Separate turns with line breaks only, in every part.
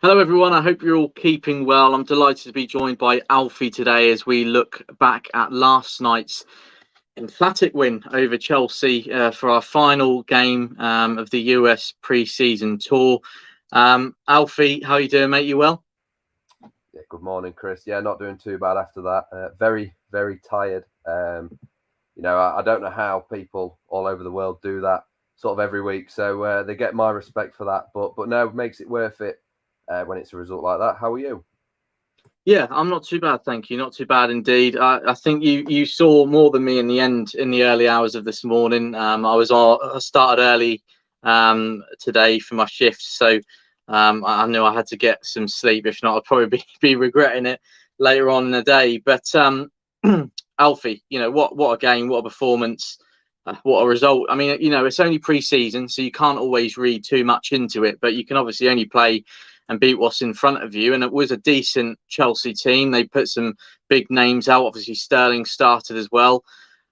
Hello, everyone. I hope you're all keeping well. I'm delighted to be joined by Alfie today as we look back at last night's emphatic win over Chelsea for our final game of the US pre-season tour. Alfie, how are you doing, mate? You well?
Yeah, good morning, Chris. Yeah, not doing too bad after that. Very, very tired. I don't know how people all over the world do that sort of every week. So they get my respect for that. But no, it makes it worth it when it's a result like that. How are you?
Yeah, I'm not too bad, thank you. Not too bad indeed. I think you saw more than me in the early hours of this morning. I started early today for my shift, so I knew I had to get some sleep. If not, I'd probably be regretting it later on in the day. But Alfie, what a game, what a performance, what a result. I mean, it's only pre-season, so you can't always read too much into it, but you can obviously only play and beat what's in front of you. And it was a decent Chelsea team. They put some big names out. Obviously, Sterling started as well.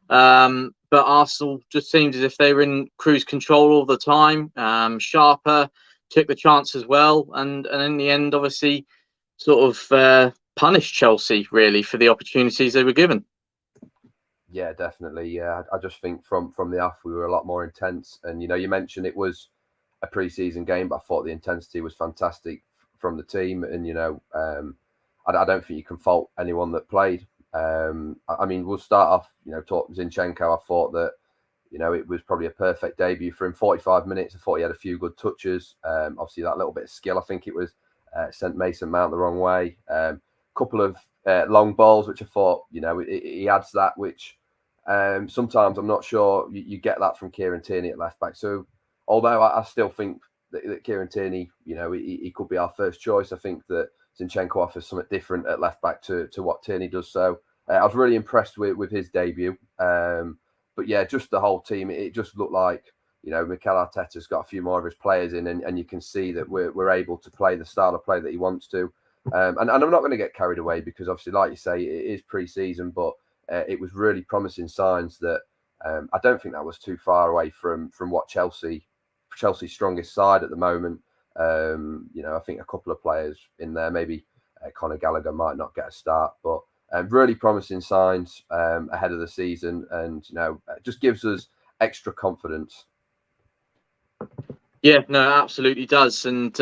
But Arsenal just seemed as if they were in cruise control all the time. Sharper took the chance as well. And in the end, obviously, sort of punished Chelsea, really, for the opportunities they were given.
Yeah, definitely. Yeah, I just think from the off we were a lot more intense. And you mentioned it was a pre-season game, but I thought the intensity was fantastic from the team. And I don't think you can fault anyone that played. I mean, we'll start off. Talking Zinchenko, I thought that it was probably a perfect debut for him. 45 minutes. I thought he had a few good touches. Obviously, that little bit of skill. I think it was sent Mason Mount the wrong way. Couple of long balls, which I thought he adds that, which sometimes I'm not sure you get that from Kieran Tierney at left back. So although I still think that Kieran Tierney, he could be our first choice, I think that Zinchenko offers something different at left back to what Tierney does. So I was really impressed with his debut. But yeah, just the whole team, it just looked like, Mikel Arteta's got a few more of his players in, and you can see that we're able to play the style of play that he wants to. And I'm not going to get carried away because obviously, like you say, it is pre-season, but it was really promising signs that I don't think that was too far away from what Chelsea's strongest side at the moment. I think a couple of players in there, maybe Conor Gallagher might not get a start, but really promising signs ahead of the season, and it just gives us extra confidence.
Yeah, no, absolutely does. And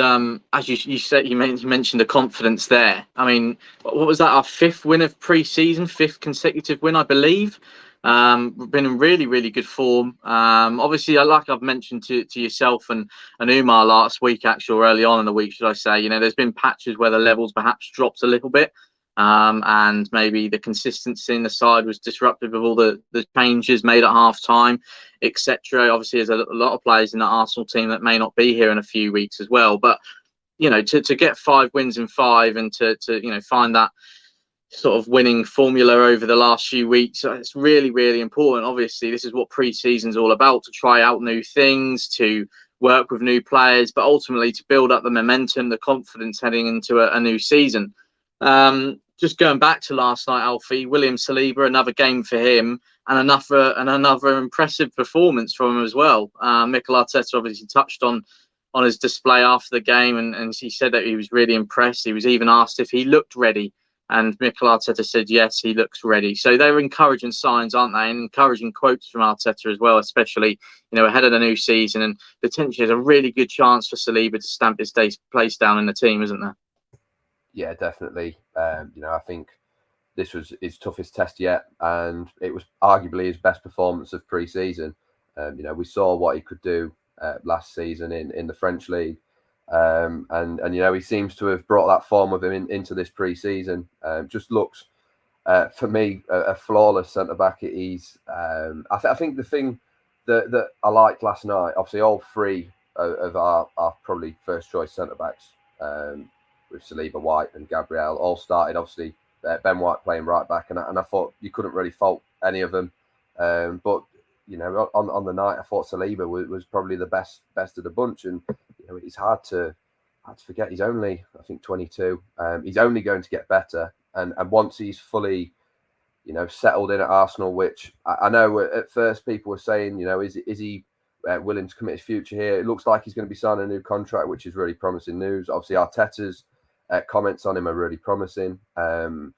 as you said, you mentioned the confidence there. I mean, what was that? Our fifth win of pre-season, fifth consecutive win, I believe. Been in really, really good form. Obviously, like I've mentioned to yourself and Umar last week, actually, or early on in the week, should I say? There's been patches where the levels perhaps dropped a little bit. And maybe the consistency in the side was disruptive of all the changes made at half time, etc. Obviously, there's a lot of players in the Arsenal team that may not be here in a few weeks as well. But to get 5 wins in 5 and to find that sort of winning formula over the last few weeks, it's really, really important. Obviously, this is what pre-season's all about: to try out new things, to work with new players, but ultimately to build up the momentum, the confidence heading into a new season. Just going back to last night, Alfie, William Saliba, another game for him, and another impressive performance from him as well. Mikel Arteta obviously touched on his display after the game, and he said that he was really impressed. He was even asked if he looked ready, and Mikel Arteta said yes, he looks ready. So they're encouraging signs, aren't they? And encouraging quotes from Arteta as well, especially ahead of the new season, and potentially there's a really good chance for Saliba to stamp his place down in the team, isn't there?
Yeah, definitely. I think this was his toughest test yet, and it was arguably his best performance of pre-season. We saw what he could do last season in the French league, and he seems to have brought that form of him into this pre-season. Just looks for me a flawless centre back. He's I think the thing that I liked last night, obviously all three of our probably first choice centre backs. With Saliba, White and Gabriel all started. Obviously, Ben White playing right back, and I thought you couldn't really fault any of them. But on the night, I thought Saliba was probably the best of the bunch, and it's hard to forget he's only, I think, 22. He's only going to get better, and once he's fully settled in at Arsenal, which I know at first people were saying, is he willing to commit his future here. It looks like he's going to be signing a new contract, which is really promising news. Obviously, Arteta's comments on him are really promising. And,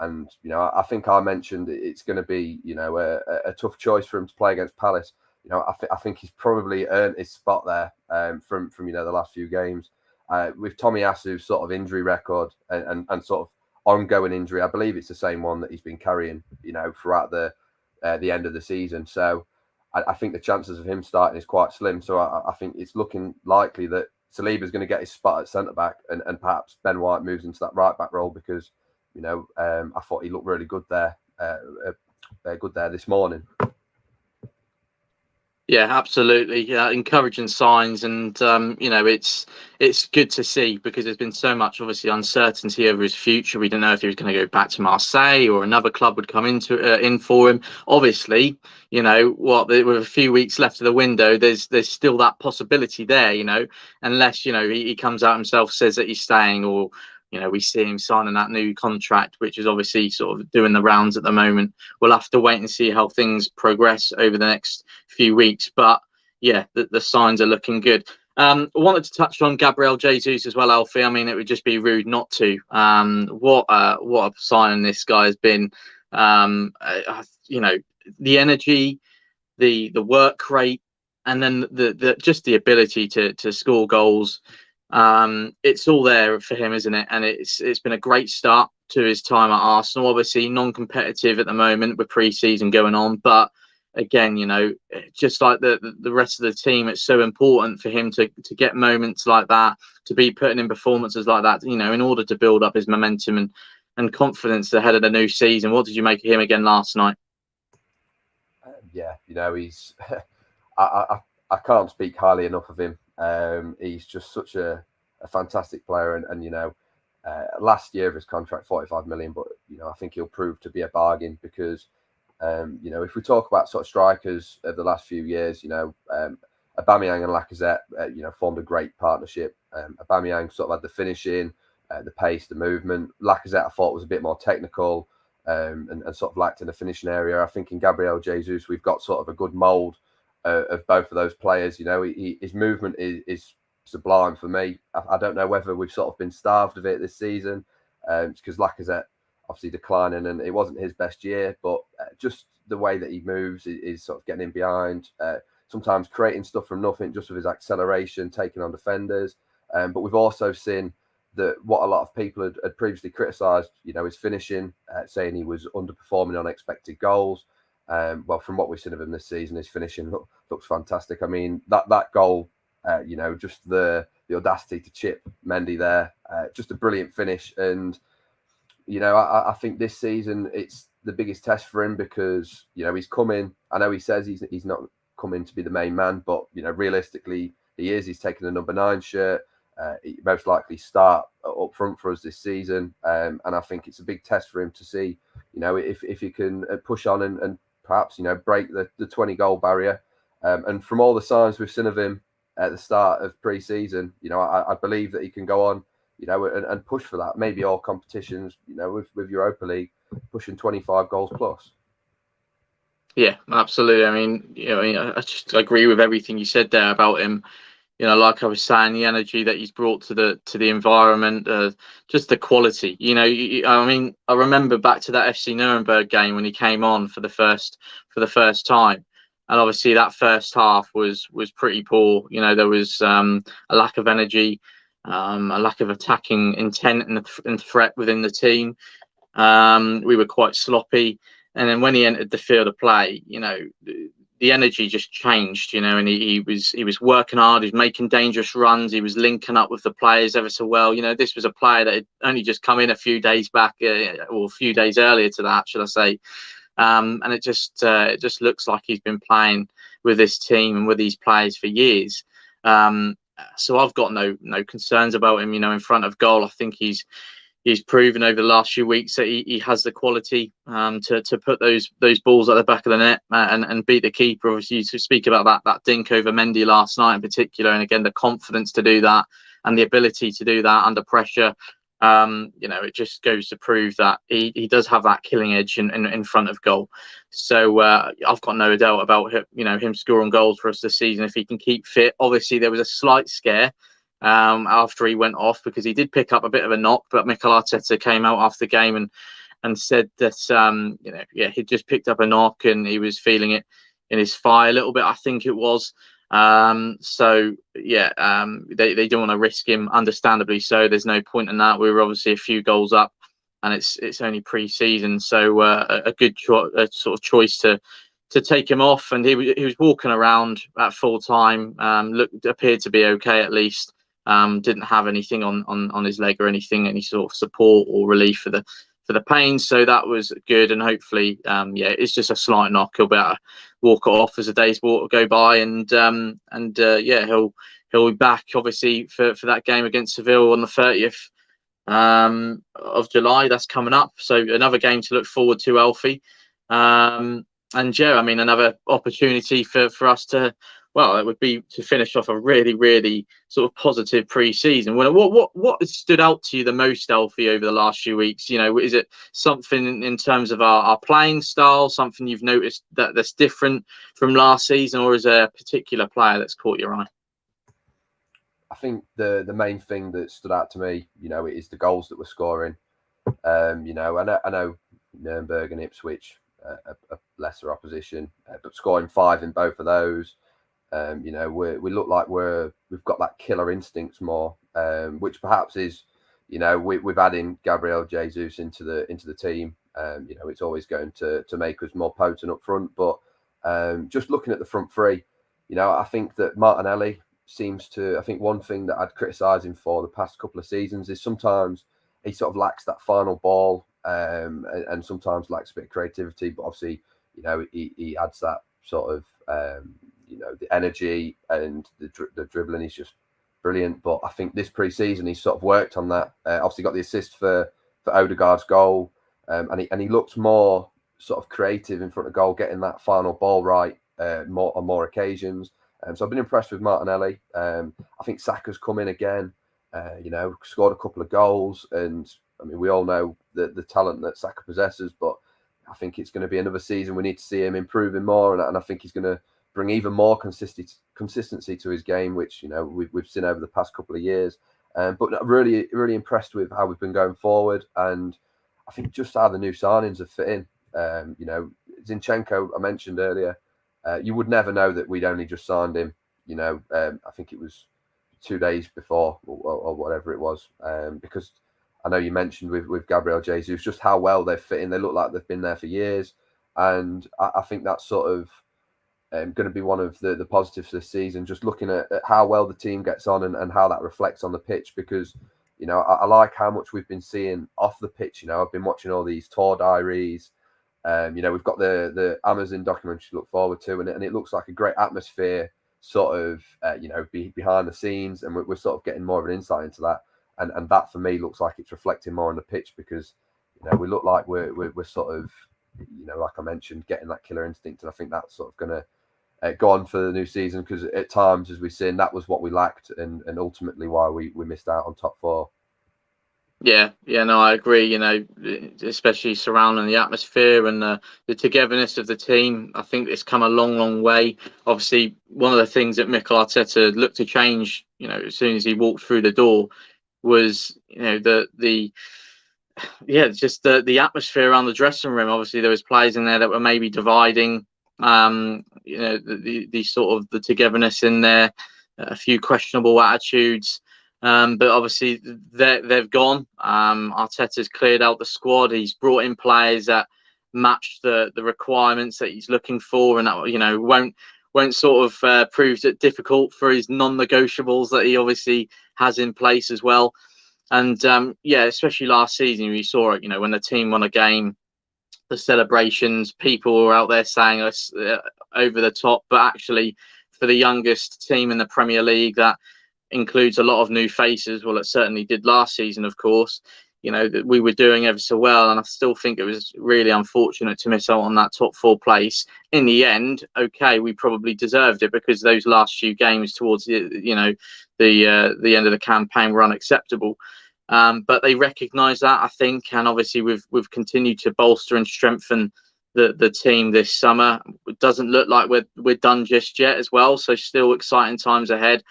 I think I mentioned it's going to be, a tough choice for him to play against Palace. I think he's probably earned his spot there from the last few games. With Tomiyasu's sort of injury record and sort of ongoing injury, I believe it's the same one that he's been carrying, throughout the end of the season. So I think the chances of him starting is quite slim. So I think it's looking likely that Saliba is going to get his spot at centre back, and perhaps Ben White moves into that right back role because, I thought he looked really good there, this morning.
Yeah, absolutely. Yeah, encouraging signs, and it's good to see because there's been so much obviously uncertainty over his future. We didn't know if he was going to go back to Marseille or another club would come in for him. Obviously, with a few weeks left of the window, there's still that possibility there. Unless he comes out himself, says that he's staying, or we see him signing that new contract, which is obviously sort of doing the rounds at the moment. We'll have to wait and see how things progress over the next few weeks. But yeah, the signs are looking good. I wanted to touch on Gabriel Jesus as well, Alfie. I mean, it would just be rude not to. What a signing this guy has been. The energy, the work rate, and then the ability to score goals. It's all there for him, isn't it? And it's been a great start to his time at Arsenal. Obviously non-competitive at the moment with pre-season going on, but again, just like the rest of the team, it's so important for him to get moments like that, to be putting in performances like that, in order to build up his momentum and confidence ahead of the new season. What did you make of him again last night?
He's I can't speak highly enough of him. He's just such a fantastic player, and last year of his contract, 45 million, but I think he'll prove to be a bargain because if we talk about sort of strikers of the last few years, Aubameyang and Lacazette, formed a great partnership. Aubameyang sort of had the finishing, the pace, the movement. Lacazette, I thought, was a bit more technical and sort of lacked in the finishing area. I think in Gabriel Jesus, we've got sort of a good mould of both of those players. His movement is sublime for me. I don't know whether we've sort of been starved of it this season, because Lacazette obviously declining and it wasn't his best year, but just the way that he moves is sort of getting in behind, sometimes creating stuff from nothing just with his acceleration, taking on defenders. But we've also seen that what a lot of people had previously criticised, his finishing, saying he was underperforming on expected goals. Well, from what we've seen of him this season, his finishing looks fantastic. I mean, that goal, just the audacity to chip Mendy there, just a brilliant finish. And, I think this season it's the biggest test for him because, he's coming. I know he says he's not coming to be the main man, but, realistically, he is. He's taking the number 9 shirt. He most likely start up front for us this season. And I think it's a big test for him to see, if he can push on and perhaps, break the 20-goal barrier. And from all the signs we've seen of him at the start of pre-season, I believe that he can go on, and push for that. Maybe all competitions, with Europa League, pushing 25 goals plus.
Yeah, absolutely. I mean, I just agree with everything you said there about him. Like I was saying, the energy that he's brought to the environment, just the quality. I remember back to that FC Nuremberg game when he came on for the first time, and obviously that first half was pretty poor. There was a lack of energy, a lack of attacking intent and threat within the team. We were quite sloppy, and then when he entered the field of play, the energy just changed, and he was working hard. He was making dangerous runs. He was linking up with the players ever so well. This was a player that had only just come in a few days back, or a few days earlier to that, should I say? And it just looks like he's been playing with this team and with these players for years. So I've got no concerns about him. In front of goal, I think he's proven over the last few weeks that he has the quality to put those balls at the back of the net and beat the keeper. Obviously, you speak about that dink over Mendy last night in particular, and again the confidence to do that and the ability to do that under pressure. It just goes to prove that he does have that killing edge in front of goal. So I've got no doubt about him scoring goals for us this season if he can keep fit. Obviously, there was a slight scare after he went off because he did pick up a bit of a knock, but Mikel Arteta came out after the game and said that he'd just picked up a knock and he was feeling it in his thigh a little bit, I think it was. They don't want to risk him, understandably so. There's no point in that. We were obviously a few goals up and it's only pre-season, so a good sort of choice to take him off. And he was walking around at full time, appeared to be okay at least. Didn't have anything on his leg or anything, any sort of support or relief for the pain, so that was good. And hopefully it's just a slight knock. He'll be able to walk it off as the days go by, and he'll be back obviously for that game against Seville on the 30th of July. That's coming up, so another game to look forward to, Alfie. Another opportunity for us to, well, it would be to finish off a really, really sort of positive pre-season. What stood out to you the most, Alfie, over the last few weeks? Is it something in terms of our playing style, something you've noticed that's different from last season, or is there a particular player that's caught your eye?
I think the main thing that stood out to me, is the goals that we're scoring. I know Nuremberg and Ipswich, a lesser opposition, but scoring 5 in both of those. We look like we've got that killer instincts more, which perhaps is, we've added Gabriel Jesus into the team. It's always going to make us more potent up front. But just looking at the front three, I think that Martinelli seems to. I think one thing that I'd criticise him for the past couple of seasons is sometimes he sort of lacks that final ball, and sometimes lacks a bit of creativity. But obviously, he adds that sort of. The energy and the dribbling is just brilliant. But I think this pre-season he's sort of worked on that. Obviously got the assist for Odegaard's goal, and he looked more sort of creative in front of goal, getting that final ball right on more occasions. So I've been impressed with Martinelli. I think Saka's come in again, scored a couple of goals, and I mean we all know the talent that Saka possesses, but I think it's going to be another season we need to see him improving more, and I think he's going to bring even more consistency to his game, which we've seen over the past couple of years. But really, really impressed with how we've been going forward, and I think just how the new signings have fit in. Zinchenko, I mentioned earlier, you would never know that we'd only just signed him. I think it was 2 days before or whatever it was, because I know you mentioned with Gabriel Jesus just how well they've fit in. They look like they've been there for years, and I think that's sort of going to be one of the positives this season, just looking at how well the team gets on and how that reflects on the pitch, because I like how much we've been seeing off the pitch. I've been watching all these tour diaries. We've got the Amazon documentary to look forward to, and it looks like a great atmosphere sort of behind the scenes, and we're sort of getting more of an insight into that, and that for me looks like it's reflecting more on the pitch, because we look like we're sort of like I mentioned, getting that killer instinct, and I think that's sort of going to go on for the new season, because at times, as we've seen, that was what we lacked, and ultimately why we missed out on top 4.
Yeah, no, I agree. Especially surrounding the atmosphere and the togetherness of the team. I think it's come a long, long way. Obviously, one of the things that Mikel Arteta looked to change, as soon as he walked through the door, was the atmosphere around the dressing room. Obviously, there was players in there that were maybe dividing. The sort of the togetherness in there, a few questionable attitudes, but obviously they've gone. Arteta's cleared out the squad. He's brought in players that match the requirements that he's looking for, and that won't sort of prove it difficult for his non-negotiables that he obviously has in place as well. And especially last season, we saw it. When the team won a game, the celebrations, people were out there saying us over the top, but actually for the youngest team in the Premier League, that includes a lot of new faces. Well, it certainly did last season, of course. We were doing ever so well, and I still think it was really unfortunate to miss out on that top 4 place. In the end, okay, we probably deserved it, because those last few games towards the end of the campaign were unacceptable. But they recognise that, I think, and obviously we've continued to bolster and strengthen the team this summer. It doesn't look like we're done just yet as well, so still exciting times ahead.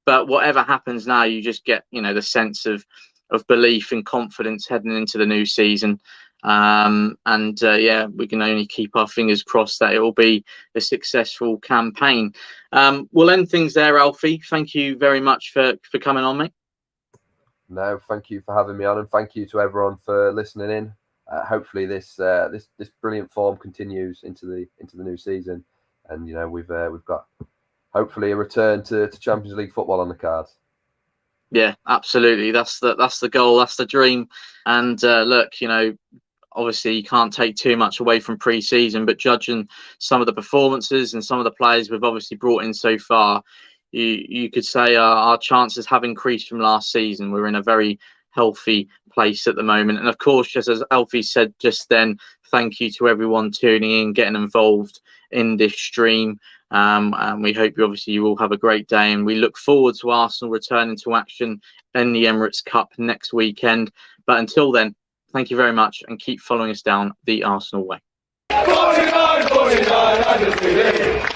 But whatever happens now, you just get, the sense of belief and confidence heading into the new season. We can only keep our fingers crossed that it will be a successful campaign. We'll end things there, Alfie. Thank you very much for coming on, mate.
No, thank you for having me on, and thank you to everyone for listening in. Hopefully this brilliant form continues into the new season, and we've got hopefully a return to Champions League football on the cards.
Yeah, absolutely. That's the goal. That's the dream. And look, obviously you can't take too much away from pre-season, but judging some of the performances and some of the players we've obviously brought in so far, you could say our chances have increased from last season. We're in a very healthy place at the moment. And of course, just as Alfie said just then, thank you to everyone tuning in, getting involved in this stream. And we hope you all have a great day. And we look forward to Arsenal returning to action in the Emirates Cup next weekend. But until then, thank you very much, and keep following us down the Arsenal way. 49, 49,